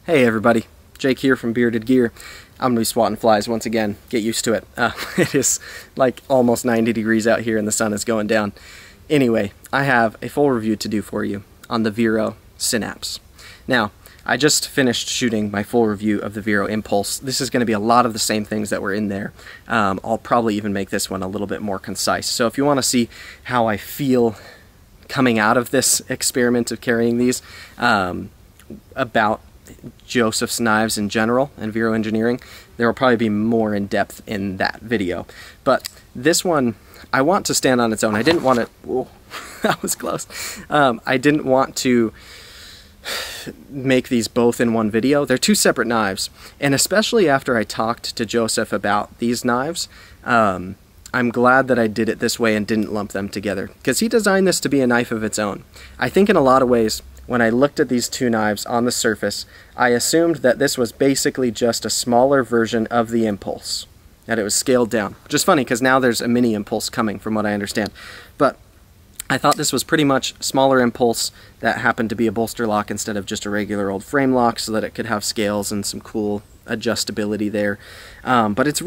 Hey everybody, Jake here from Bearded Gear. I'm going to be swatting flies once again. Get used to it. It is like almost 90 degrees out here and the sun is going down. Anyway, I have a full review to do for you on the Vero Synapse. Now, I just finished shooting my full review of the Vero Impulse. This is going to be a lot of the same things that were in there. I'll probably even make this one a little bit more concise. So if you want to see how I feel coming out of this experiment of carrying these, about Joseph's knives in general and Vero Engineering, there will probably be more in depth in that video. But this one, I want to stand on its own. I didn't want to, whoa, that was close. I didn't want to make these both in one video. They're two separate knives, and especially after I talked to Joseph about these knives, I'm glad that I did it this way and didn't lump them together, because he designed this to be a knife of its own. I think in a lot of ways, when I looked at these two knives on the surface, I assumed that this was basically just a smaller version of the Impulse, that it was scaled down. Which is funny, because now there's a mini Impulse coming, from what I understand. But I thought this was pretty much smaller Impulse that happened to be a bolster lock instead of just a regular old frame lock, so that it could have scales and some cool adjustability there. But it's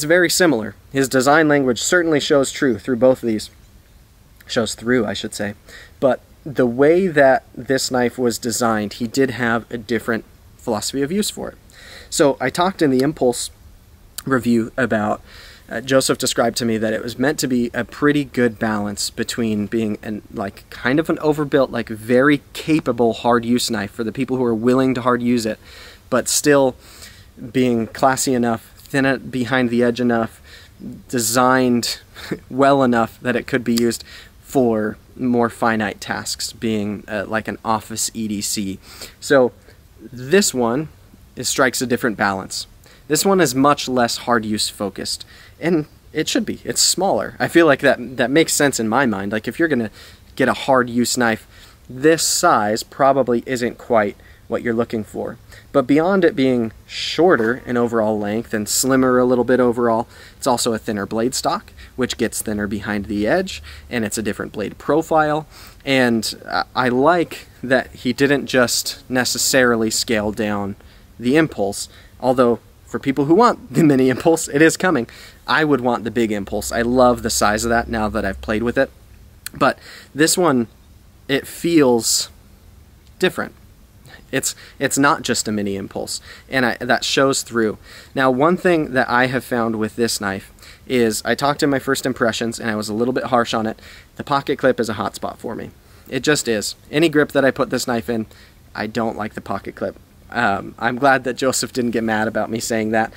very similar. His design language certainly shows through both of these. Shows through, I should say. But the way that this knife was designed, he did have a different philosophy of use for it. So I talked in the Impulse review about, Joseph described to me that it was meant to be a pretty good balance between being kind of an overbuilt, very capable hard use knife for the people who are willing to hard use it, but still being classy enough, thin behind the edge enough, designed well enough that it could be used for more finite tasks, being like an office EDC. So this one strikes a different balance. This one is much less hard use focused, and it should be. It's smaller. I feel like that makes sense in my mind. Like if you're gonna get a hard use knife, this size probably isn't quite what you're looking for. But beyond it being shorter in overall length and slimmer a little bit overall, it's also a thinner blade stock, which gets thinner behind the edge, and it's a different blade profile. And I like that he didn't just necessarily scale down the Impulse, although for people who want the mini Impulse, it is coming. I would want the big Impulse. I love the size of that now that I've played with it. But this one, it feels different. It's not just a mini Impulse, and that shows through. Now, one thing that I have found with this knife is, I talked in my first impressions, and I was a little bit harsh on it. The pocket clip is a hot spot for me. It just is. Any grip that I put this knife in, I don't like the pocket clip. I'm glad that Joseph didn't get mad about me saying that.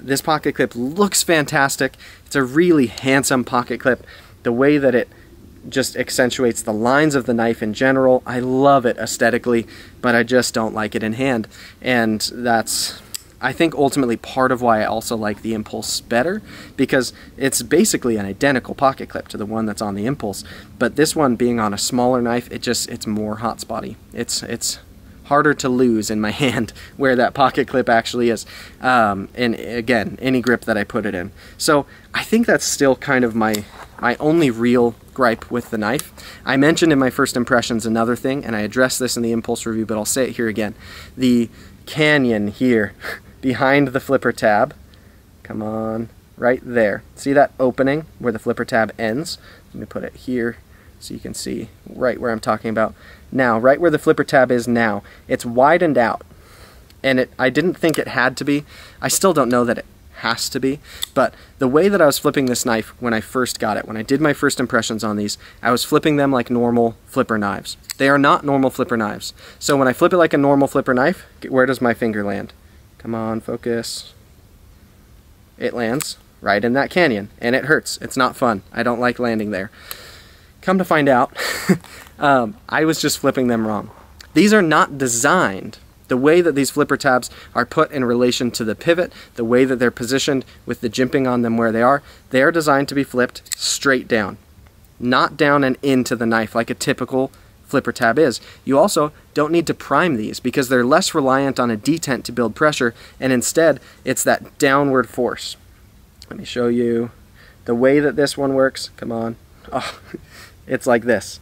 This pocket clip looks fantastic. It's a really handsome pocket clip. The way that it just accentuates the lines of the knife in general, I love it aesthetically, but I just don't like it in hand. And that's, I think, ultimately part of why I also like the Impulse better, because it's basically an identical pocket clip to the one that's on the Impulse. But this one being on a smaller knife, it's more hot spotty. It's harder to lose in my hand where that pocket clip actually is. And again, any grip that I put it in. So I think that's still kind of my only real gripe with the knife. I mentioned in my first impressions another thing, and I addressed this in the Impulse review, but I'll say it here again. The canyon here behind the flipper tab, come on, right there. See that opening where the flipper tab ends? Let me put it here so you can see right where I'm talking about. Now, right where the flipper tab is now, it's widened out. And I didn't think it had to be. I still don't know that it has to be, but the way that I was flipping this knife when I first got it, when I did my first impressions on these, I was flipping them like normal flipper knives. They are not normal flipper knives. So when I flip it like a normal flipper knife, where does my finger land? Come on, focus. It lands right in that canyon, and it hurts. It's not fun. I don't like landing there. Come to find out, I was just flipping them wrong. These are not designed. The way that these flipper tabs are put in relation to the pivot, the way that they're positioned with the jimping on them where they are designed to be flipped straight down, not down and into the knife like a typical flipper tab is. You also don't need to prime these because they're less reliant on a detent to build pressure, and instead it's that downward force. Let me show you the way that this one works. Come on. Oh, it's like this.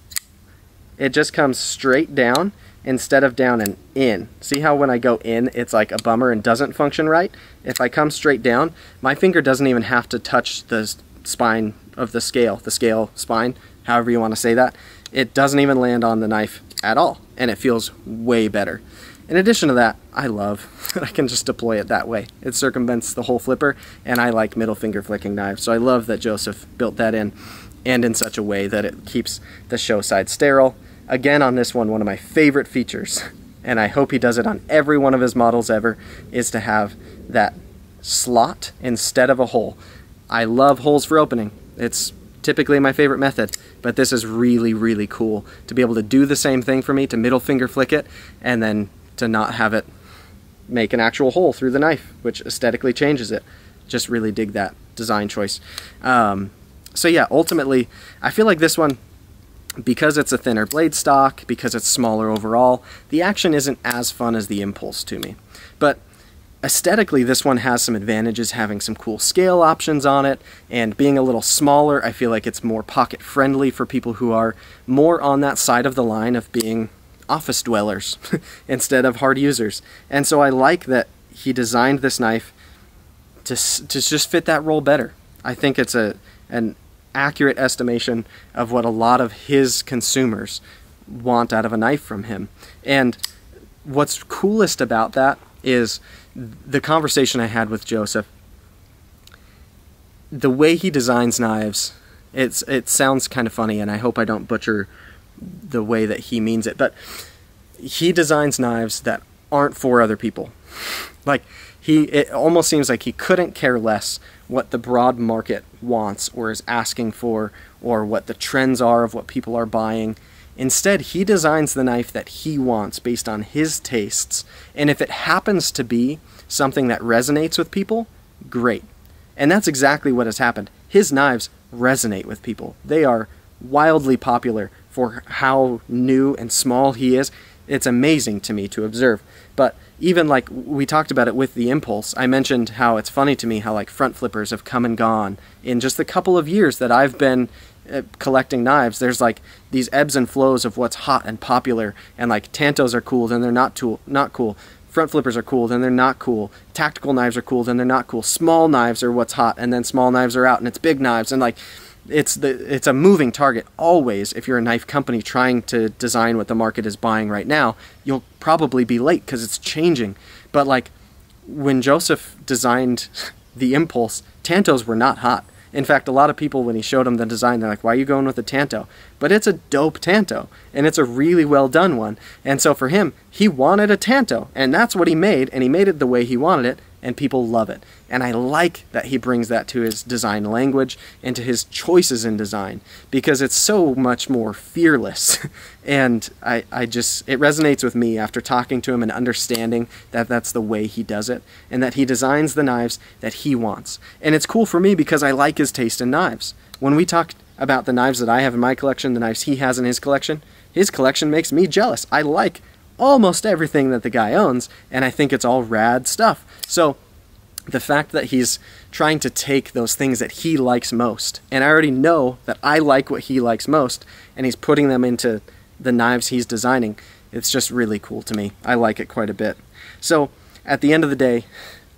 It just comes straight down instead of down and in. See how when I go in, it's like a bummer and doesn't function right? If I come straight down, my finger doesn't even have to touch the spine of the scale spine, however you want to say that. It doesn't even land on the knife at all, and it feels way better. In addition to that, I love that I can just deploy it that way. It circumvents the whole flipper, and I like middle finger flicking knives, so I love that Joseph built that in, and in such a way that it keeps the show side sterile. Again, on this one of my favorite features, and I hope he does it on every one of his models ever, is to have that slot instead of a hole. I love holes for opening. It's typically my favorite method, but this is really, really cool to be able to do the same thing for me, to middle finger flick it, and then to not have it make an actual hole through the knife, which aesthetically changes it. Just really dig that design choice. So yeah, ultimately, I feel like this one, because it's a thinner blade stock, because it's smaller overall, the action isn't as fun as the Impulse to me. But aesthetically, this one has some advantages, having some cool scale options on it, and being a little smaller. I feel like it's more pocket friendly for people who are more on that side of the line of being office dwellers instead of hard users. And so I like that he designed this knife to just fit that role better. I think it's an accurate estimation of what a lot of his consumers want out of a knife from him. And what's coolest about that is the conversation I had with Joseph. The way he designs knives, it sounds kind of funny, and I hope I don't butcher the way that he means it, but he designs knives that aren't for other people. Like, it almost seems like he couldn't care less what the broad market wants or is asking for, or what the trends are of what people are buying. Instead, he designs the knife that he wants based on his tastes, and if it happens to be something that resonates with people, great. And that's exactly what has happened. His knives resonate with people. They are wildly popular for how new and small he is. It's amazing to me to observe. But even like we talked about it with the Impulse, I mentioned how it's funny to me how like front flippers have come and gone in just the couple of years that I've been collecting knives. There's like these ebbs and flows of what's hot and popular, and like Tantos are cool, then they're not cool. Front flippers are cool, then they're not cool. Tactical knives are cool, then they're not cool. Small knives are what's hot, and then small knives are out, and it's big knives, and like it's a moving target always. If you're a knife company trying to design what the market is buying right now, you'll probably be late because it's changing. But like when Joseph designed the Impulse, Tantos were not hot. In fact, a lot of people, when he showed them the design, they're like, why are you going with a Tanto? But it's a dope Tanto, and it's a really well done one. And so for him, he wanted a Tanto, and that's what he made, and he made it the way he wanted it, and people love it. And I like that he brings that to his design language and to his choices in design, because it's so much more fearless. And it resonates with me after talking to him and understanding that that's the way he does it, and that he designs the knives that he wants. And it's cool for me because I like his taste in knives. When we talked about the knives that I have in my collection, the knives he has in his collection makes me jealous. I like almost everything that the guy owns, and I think it's all rad stuff. So the fact that he's trying to take those things that he likes most, and I already know that I like what he likes most, and he's putting them into the knives he's designing, it's just really cool to me. I like it quite a bit. So at the end of the day,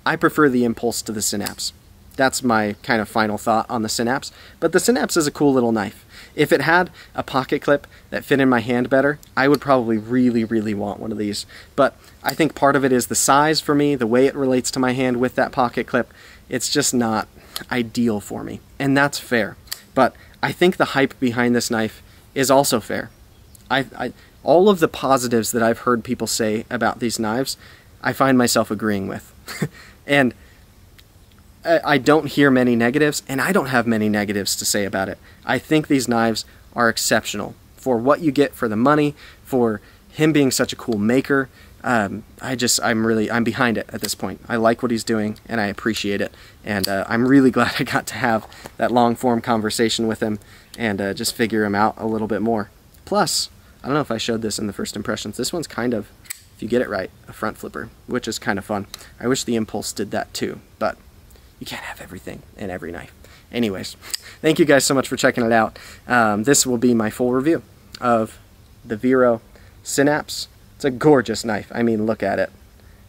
I prefer the Impulse to the Synapse. That's my kind of final thought on the Synapse, but the Synapse is a cool little knife. If it had a pocket clip that fit in my hand better, I would probably really, really want one of these. But I think part of it is the size for me, the way it relates to my hand with that pocket clip. It's just not ideal for me, and that's fair. But I think the hype behind this knife is also fair. All of the positives that I've heard people say about these knives, I find myself agreeing with. And I don't hear many negatives, and I don't have many negatives to say about it. I think these knives are exceptional for what you get for the money, for him being such a cool maker. I'm behind it at this point. I like what he's doing, and I appreciate it. And I'm really glad I got to have that long-form conversation with him and just figure him out a little bit more. Plus, I don't know if I showed this in the first impressions, this one's kind of, if you get it right, a front flipper, which is kind of fun. I wish the Impulse did that too, but you can't have everything in every knife. Anyways, thank you guys so much for checking it out. This will be my full review of the Vero Synapse It's a gorgeous knife. I mean, look at it.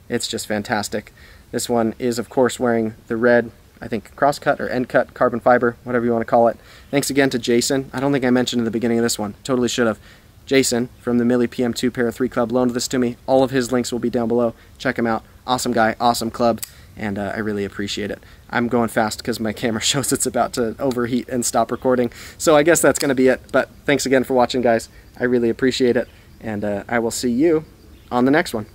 It's just fantastic. This one is, of course, wearing the red, I think, crosscut or end cut carbon fiber, whatever you want to call it. Thanks again to Jason. I don't think I mentioned in the beginning of this one. Totally should have. Jason from the Millie PM2 Para3 Club loaned this to me. All of his links will be down below. Check him out. Awesome guy, awesome club, and I really appreciate it. I'm going fast because my camera shows it's about to overheat and stop recording. So I guess that's going to be it. But thanks again for watching, guys. I really appreciate it, and I will see you on the next one.